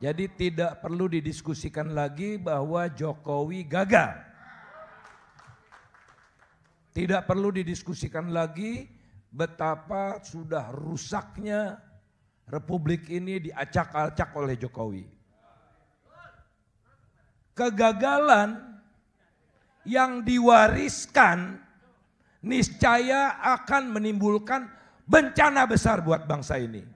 Jadi tidak perlu didiskusikan lagi bahwa Jokowi gagal. Tidak perlu didiskusikan lagi betapa sudah rusaknya Republik ini diacak-acak oleh Jokowi. Kegagalan yang diwariskan niscaya akan menimbulkan bencana besar buat bangsa ini.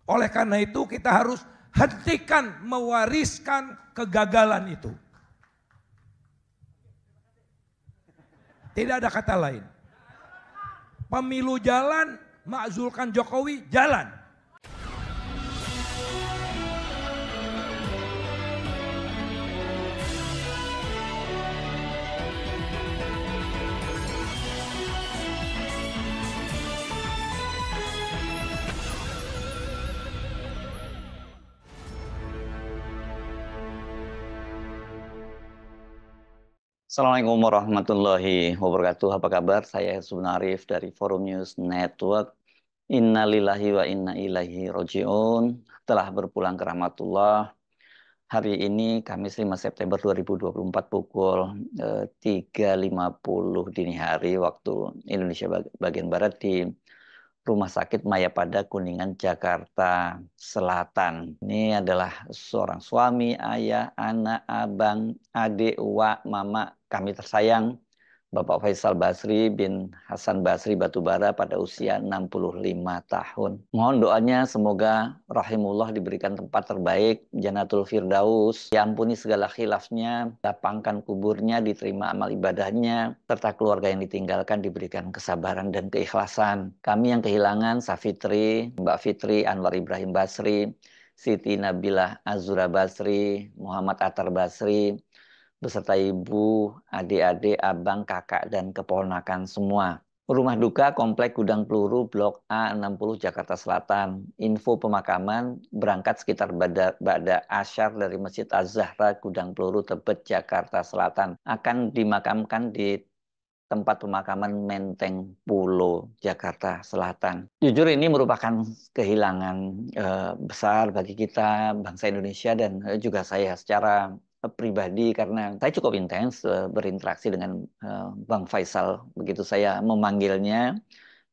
Oleh karena itu kita harus hentikan mewariskan kegagalan itu. Tidak ada kata lain. Pemilu jalan, makzulkan Jokowi jalan. Assalamualaikum warahmatullahi wabarakatuh. Apa kabar? Saya Sunarif dari Forum News Network. Innalillahi wa inna ilaihi roji'un. Telah berpulang ke rahmatullah. Hari ini Kamis 5 September 2024 pukul 3.50 dini hari waktu Indonesia bagian Barat di Rumah Sakit Mayapada Kuningan, Jakarta Selatan. Ini adalah seorang suami, ayah, anak, abang, adik, uwa, mama kami tersayang, Bapak Faisal Basri bin Hasan Basri Batubara pada usia 65 tahun. Mohon doanya semoga rahimullah diberikan tempat terbaik, Jannatul Firdaus, diampuni segala khilafnya, lapangkan kuburnya, diterima amal ibadahnya, serta keluarga yang ditinggalkan diberikan kesabaran dan keikhlasan. Kami yang kehilangan Safitri, Mbak Fitri, Anwar Ibrahim Basri, Siti Nabilah Azura Basri, Muhammad Atar Basri, beserta ibu, adik-adik, abang, kakak, dan keponakan semua. Rumah duka Komplek Gudang Peluru Blok A60 Jakarta Selatan. Info pemakaman berangkat sekitar Ba'da Asyar dari Masjid Az-Zahra Gudang Peluru Tebet Jakarta Selatan. Akan dimakamkan di tempat pemakaman Menteng Pulo Jakarta Selatan. Jujur ini merupakan kehilangan besar bagi kita bangsa Indonesia dan juga saya secara pribadi karena saya cukup intens berinteraksi dengan Bang Faisal. Begitu saya memanggilnya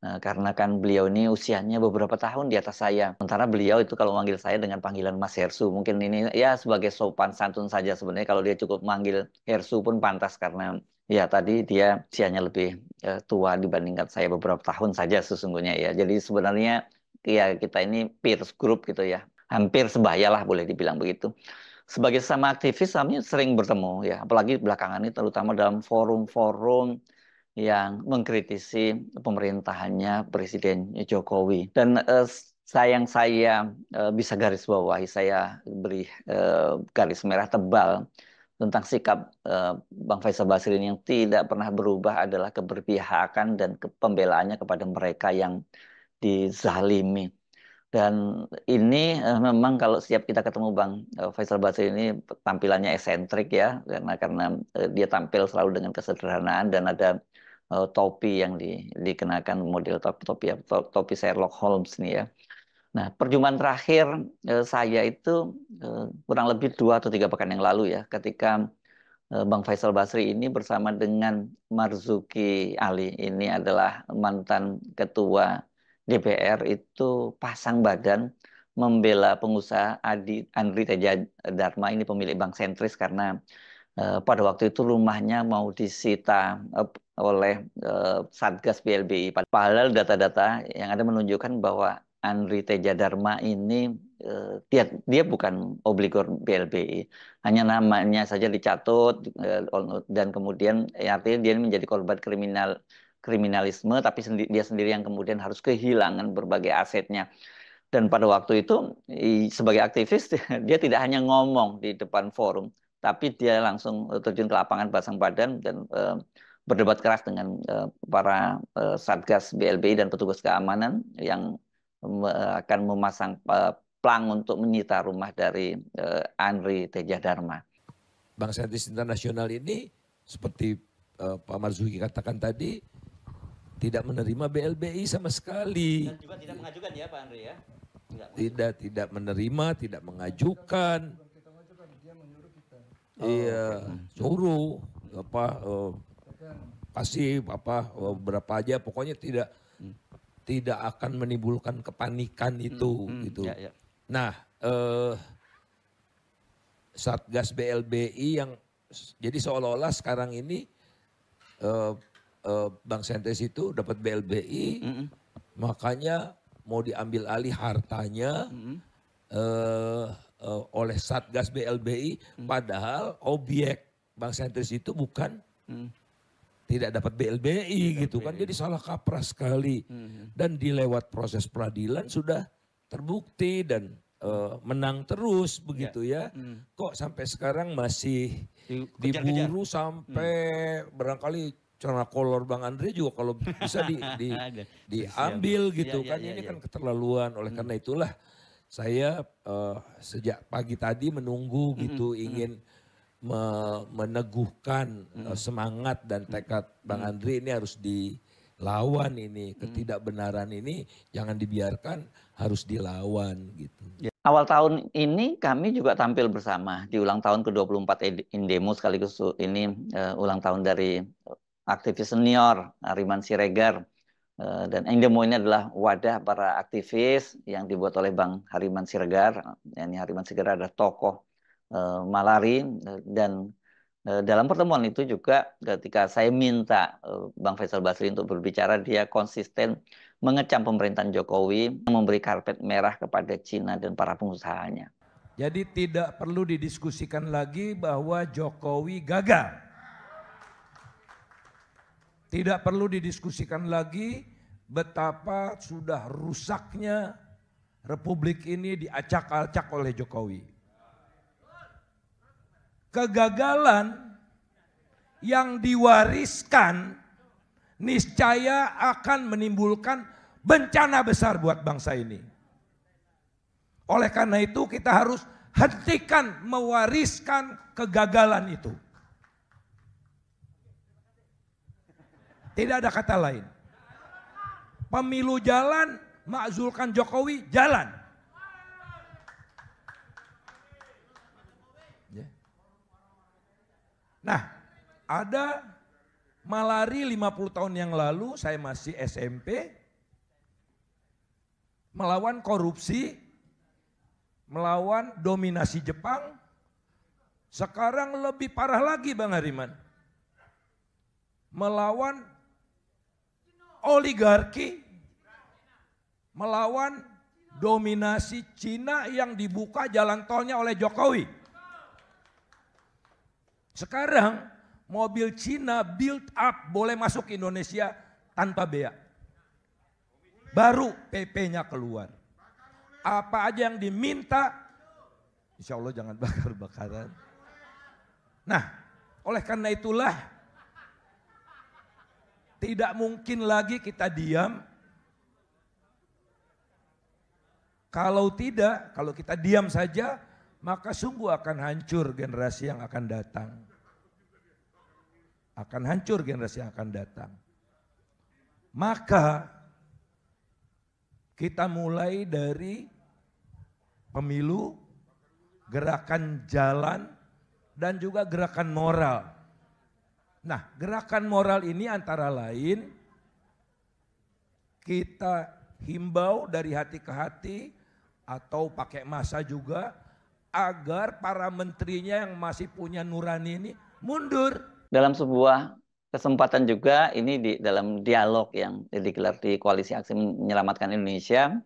karena kan beliau ini usianya beberapa tahun di atas saya. Sementara beliau itu kalau manggil saya dengan panggilan Mas Hersu. Mungkin ini ya sebagai sopan santun saja sebenarnya. Kalau dia cukup manggil Hersu pun pantas karena ya tadi dia usianya lebih tua dibandingkan saya beberapa tahun saja sesungguhnya ya. Jadi sebenarnya ya kita ini peers group gitu ya. Hampir sebaya lah boleh dibilang begitu. Sebagai sesama aktivis kami sering bertemu ya, apalagi belakangan ini terutama dalam forum-forum yang mengkritisi pemerintahannya Presiden Jokowi. Dan sayang saya bisa garis bawahi, saya beri garis merah tebal tentang sikap Bang Faisal Basri ini yang tidak pernah berubah adalah keberpihakan dan pembelaannya kepada mereka yang dizalimi. Dan ini memang kalau setiap kita ketemu Bang Faisal Basri ini tampilannya esentrik ya, karena dia tampil selalu dengan kesederhanaan dan ada topi yang dikenakan model topi Sherlock Holmes nih ya. Nah, perjumpaan terakhir saya itu kurang lebih 2 atau 3 pekan yang lalu ya, ketika Bang Faisal Basri ini bersama dengan Marzuki Ali, ini adalah mantan ketua DPR, itu pasang badan membela pengusaha Andri Teja Dharma, ini pemilik bank sentris karena pada waktu itu rumahnya mau disita oleh Satgas BLBI. Padahal data-data yang ada menunjukkan bahwa Andri Teja Dharma ini dia bukan obligor BLBI, hanya namanya saja dicatut dan kemudian artinya dia menjadi korban kriminalisme, tapi dia sendiri yang kemudian harus kehilangan berbagai asetnya. Dan pada waktu itu sebagai aktivis dia tidak hanya ngomong di depan forum, tapi dia langsung terjun ke lapangan pasang badan dan berdebat keras dengan para Satgas BLBI dan petugas keamanan yang akan memasang plang untuk menyita rumah dari Andri Teja Dharma. Bank Sentris Internasional ini seperti Pak Marzuki katakan tadi tidak menerima BLBI sama sekali. Dan juga tidak mengajukan ya Pak Andri ya? tidak menerima, tidak mengajukan. Iya, suruh kasih berapa aja, pokoknya tidak akan menimbulkan kepanikan itu gitu. Ya, ya. Nah, Satgas BLBI yang jadi seolah-olah sekarang ini Bank Sentris itu dapat BLBI, makanya mau diambil alih hartanya oleh Satgas BLBI, padahal objek Bank Sentris itu bukan tidak dapat BLBI gitu kan, jadi salah kaprah sekali. Dan dilewat proses peradilan sudah terbukti dan menang terus begitu ya. Kok sampai sekarang masih diburu sampai barangkali celana kolor Bang Andre juga kalau bisa diambil gitu kan. Ini kan keterlaluan. Oleh karena itulah saya sejak pagi tadi menunggu gitu, ingin meneguhkan semangat dan tekad Bang Andre ini harus dilawan ini. Ketidakbenaran ini jangan dibiarkan, harus dilawan gitu. Awal tahun ini kami juga tampil bersama di ulang tahun ke-24 Indemo, sekaligus ini ulang tahun dari aktivis senior Hariman Siregar. Dan Indemo ini adalah wadah para aktivis yang dibuat oleh Bang Hariman Siregar. Ini Hariman Siregar adalah tokoh Malari, dan dalam pertemuan itu juga ketika saya minta Bang Faisal Basri untuk berbicara, dia konsisten mengecam pemerintahan Jokowi yang memberi karpet merah kepada Cina dan para pengusahanya. Jadi tidak perlu didiskusikan lagi bahwa Jokowi gagal. Tidak perlu didiskusikan lagi betapa sudah rusaknya Republik ini diacak-acak oleh Jokowi. Kegagalan yang diwariskan niscaya akan menimbulkan bencana besar buat bangsa ini. Oleh karena itu kita harus hentikan mewariskan kegagalan itu. Tidak ada kata lain. Pemilu jalan, makzulkan Jokowi jalan. Nah, ada malari 50 tahun yang lalu, saya masih SMP, melawan korupsi, melawan dominasi Jepang. Sekarang lebih parah lagi Bang Hariman. Melawan oligarki, melawan dominasi Cina yang dibuka jalan tolnya oleh Jokowi. Sekarang mobil Cina build up boleh masuk ke Indonesia tanpa bea. Baru PP-nya keluar. Apa aja yang diminta, insya Allah jangan bakar-bakaran. Nah, oleh karena itulah tidak mungkin lagi kita diam. Kalau tidak, kalau kita diam saja, maka sungguh akan hancur generasi yang akan datang. Akan hancur generasi yang akan datang. Maka kita mulai dari pemilu, gerakan jalan, dan juga gerakan moral. Nah, gerakan moral ini antara lain kita himbau dari hati ke hati atau pakai massa juga agar para menterinya yang masih punya nurani ini mundur. Dalam sebuah kesempatan juga ini dalam dialog yang digelar di Koalisi Aksi Menyelamatkan Indonesia,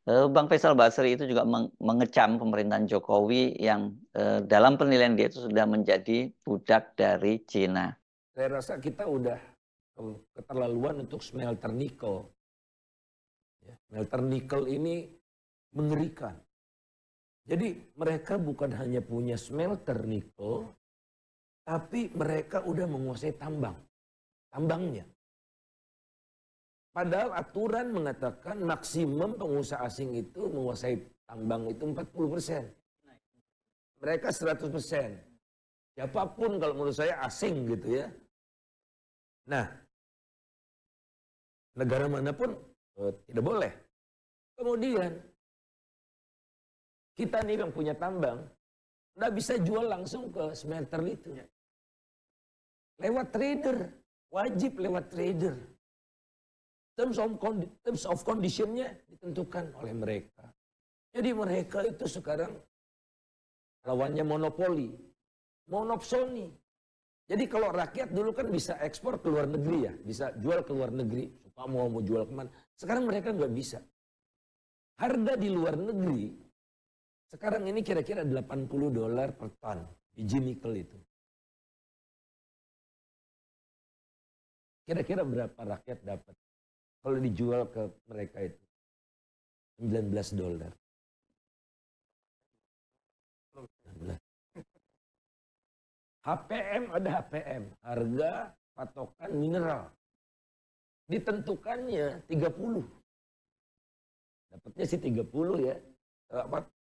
Bang Faisal Basri itu juga mengecam pemerintahan Jokowi yang dalam penilaian dia itu sudah menjadi budak dari Cina. Saya rasa kita udah keterlaluan untuk smelter nikel. Smelter nikel ini mengerikan. Jadi mereka bukan hanya punya smelter nikel, tapi mereka udah menguasai tambangnya. Padahal aturan mengatakan maksimum pengusaha asing itu menguasai tambang itu 40%. Mereka 100%. Siapapun kalau menurut saya asing gitu ya. Nah, negara manapun tidak boleh. Kemudian Kita nih yang punya tambang, nggak bisa jual langsung ke smelter itu. Lewat trader, wajib lewat trader. Terms of condition-nya ditentukan oleh mereka. Jadi mereka itu sekarang lawannya monopoli, monopsoni. Jadi kalau rakyat dulu kan bisa ekspor ke luar negeri ya, bisa jual ke luar negeri, suka mau jual kemana. Sekarang mereka nggak bisa. Harga di luar negeri sekarang ini kira-kira $80 per ton biji nikel itu. Kira-kira berapa rakyat dapat kalau dijual ke mereka itu? $19. HPM ada HPM, harga patokan mineral. Ditentukannya 30. Dapatnya sih 30 ya.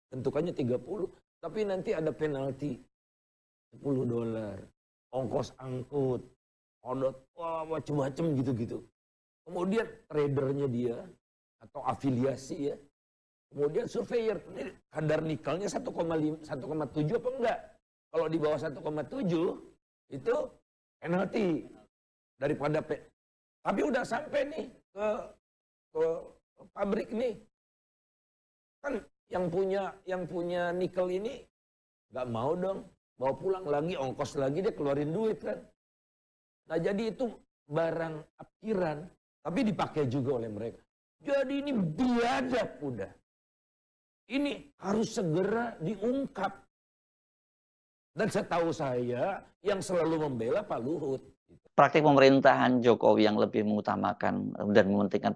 Tentukannya 30, tapi nanti ada penalti $10, ongkos angkut, odot, wah macam-macam gitu-gitu. Kemudian tradernya dia atau afiliasi ya. Kemudian surveyor, ini kadar nikelnya 1,7 apa enggak? Kalau di bawah 1,7 itu penalti daripada tapi udah sampai nih ke pabrik nih. Kan yang punya nikel ini nggak mau dong bawa pulang lagi, ongkos lagi, dia keluarin duit kan. Nah jadi itu barang apkiran tapi dipakai juga oleh mereka. Jadi ini biadab udah. Ini harus segera diungkap. Dan setahu saya yang selalu membela Pak Luhut. Praktik pemerintahan Jokowi yang lebih mengutamakan dan mementingkan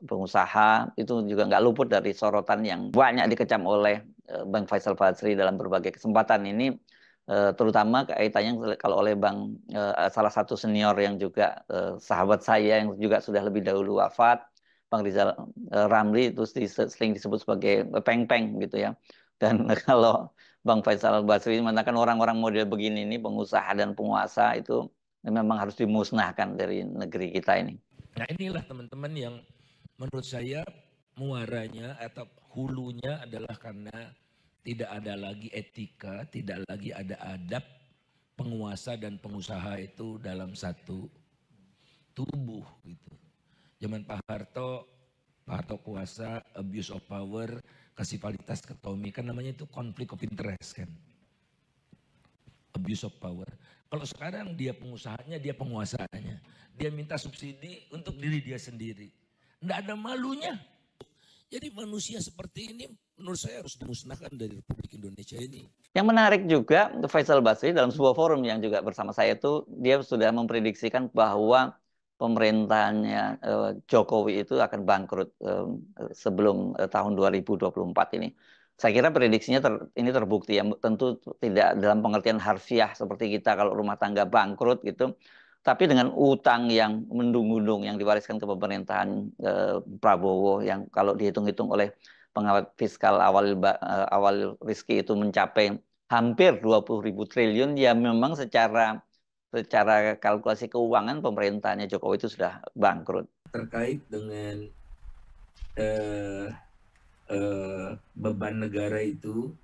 pengusaha itu juga nggak luput dari sorotan yang banyak dikecam oleh Bang Faisal Basri dalam berbagai kesempatan ini, terutama kaitannya kalau oleh salah satu senior yang juga sahabat saya yang juga sudah lebih dahulu wafat, Bang Rizal Ramli, itu sering disebut sebagai peng-peng gitu ya. Dan kalau Bang Faisal Basri mengatakan orang-orang model begini ini pengusaha dan penguasa itu memang harus dimusnahkan dari negeri kita ini. Nah inilah teman-teman yang menurut saya muaranya atau hulunya adalah karena tidak ada lagi etika, tidak lagi ada adab penguasa dan pengusaha itu dalam satu tubuh gitu. Zaman Pak Harto kuasa, abuse of power, kasih fasilitas ke Tommy, kan namanya itu conflict of interest kan. Abuse of power. Kalau sekarang dia pengusahanya, dia penguasanya. Dia minta subsidi untuk diri dia sendiri. Nggak ada malunya. Jadi manusia seperti ini menurut saya harus dimusnahkan dari Republik Indonesia ini. Yang menarik juga, Faisal Basri dalam sebuah forum yang juga bersama saya itu, dia sudah memprediksikan bahwa pemerintahannya Jokowi itu akan bangkrut sebelum tahun 2024 ini. Saya kira prediksinya ini terbukti ya, tentu tidak dalam pengertian harfiah seperti kita kalau rumah tangga bangkrut gitu, tapi dengan utang yang mendung-mendung yang diwariskan ke pemerintahan Prabowo yang kalau dihitung-hitung oleh pengawat fiskal awal Rizky itu mencapai hampir 20.000 triliun, ya memang secara kalkulasi keuangan pemerintahnya Jokowi itu sudah bangkrut. Terkait dengan beban negara itu,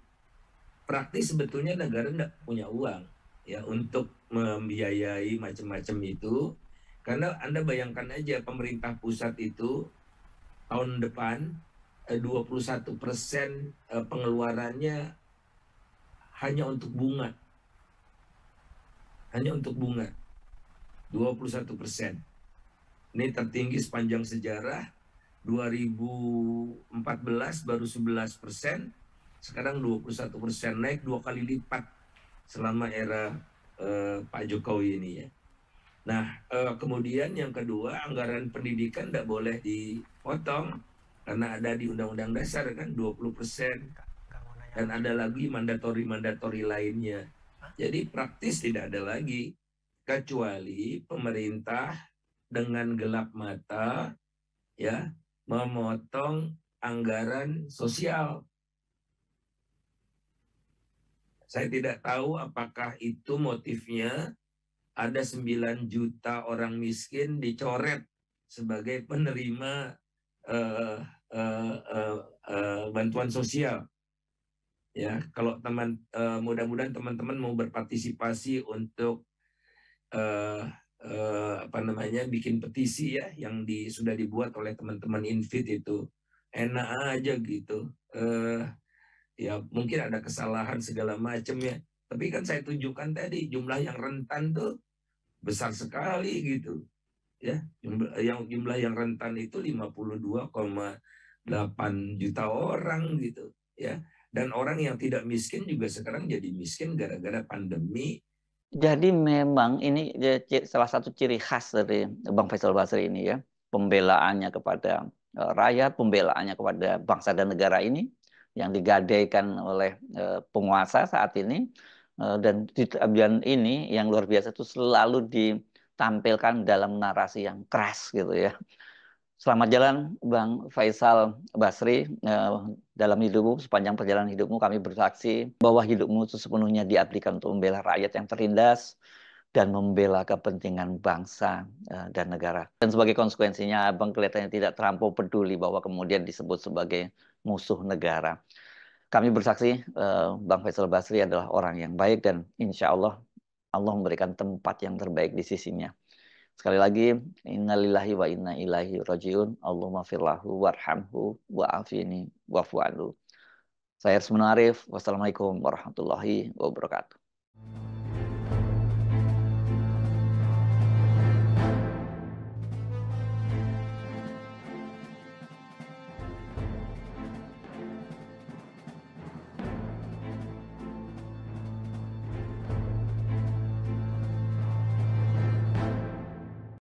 praktis sebetulnya negara tidak punya uang ya untuk membiayai macam-macam itu, karena Anda bayangkan aja pemerintah pusat itu tahun depan 21% pengeluarannya hanya untuk bunga. Hanya untuk bunga. 21%. Ini tertinggi sepanjang sejarah. 2014 baru 11%, sekarang 21%, naik 2 kali lipat selama era Pak Jokowi ini ya. Nah, kemudian yang kedua, anggaran pendidikan tidak boleh dipotong karena ada di Undang-Undang Dasar kan 20%, dan ada lagi mandatori lainnya. Jadi praktis tidak ada lagi, kecuali pemerintah dengan gelap mata ya memotong anggaran sosial. Saya tidak tahu apakah itu motifnya ada 9 juta orang miskin dicoret sebagai penerima bantuan sosial. Ya, kalau mudah-mudahan teman-teman mau berpartisipasi untuk apa namanya bikin petisi ya yang sudah dibuat oleh teman-teman Infit itu enak aja gitu. Ya mungkin ada kesalahan segala macam ya. Tapi kan saya tunjukkan tadi jumlah yang rentan tuh besar sekali gitu. Ya, jumlah yang rentan itu 52,8 juta orang gitu ya. Dan orang yang tidak miskin juga sekarang jadi miskin gara-gara pandemi. Jadi memang ini salah satu ciri khas dari Bang Faisal Basri ini ya, pembelaannya kepada rakyat, pembelaannya kepada bangsa dan negara ini yang digadaikan oleh penguasa saat ini, dan ini yang luar biasa itu selalu ditampilkan dalam narasi yang keras gitu ya. Selamat jalan Bang Faisal Basri, dalam hidupmu, sepanjang perjalanan hidupmu kami bersaksi bahwa hidupmu itu sepenuhnya diabdikan untuk membela rakyat yang tertindas dan membela kepentingan bangsa dan negara. Dan sebagai konsekuensinya Abang kelihatannya tidak terlampau peduli bahwa kemudian disebut sebagai musuh negara. Kami bersaksi Bang Faisal Basri adalah orang yang baik dan insya Allah Allah memberikan tempat yang terbaik di sisinya. Sekali lagi, innalillahi wa inna ilaihi rajiun. Allahumma firlahu warhamhu wa'afini wa'fu anhu. Saya Arsman Arif. Wassalamualaikum warahmatullahi wabarakatuh.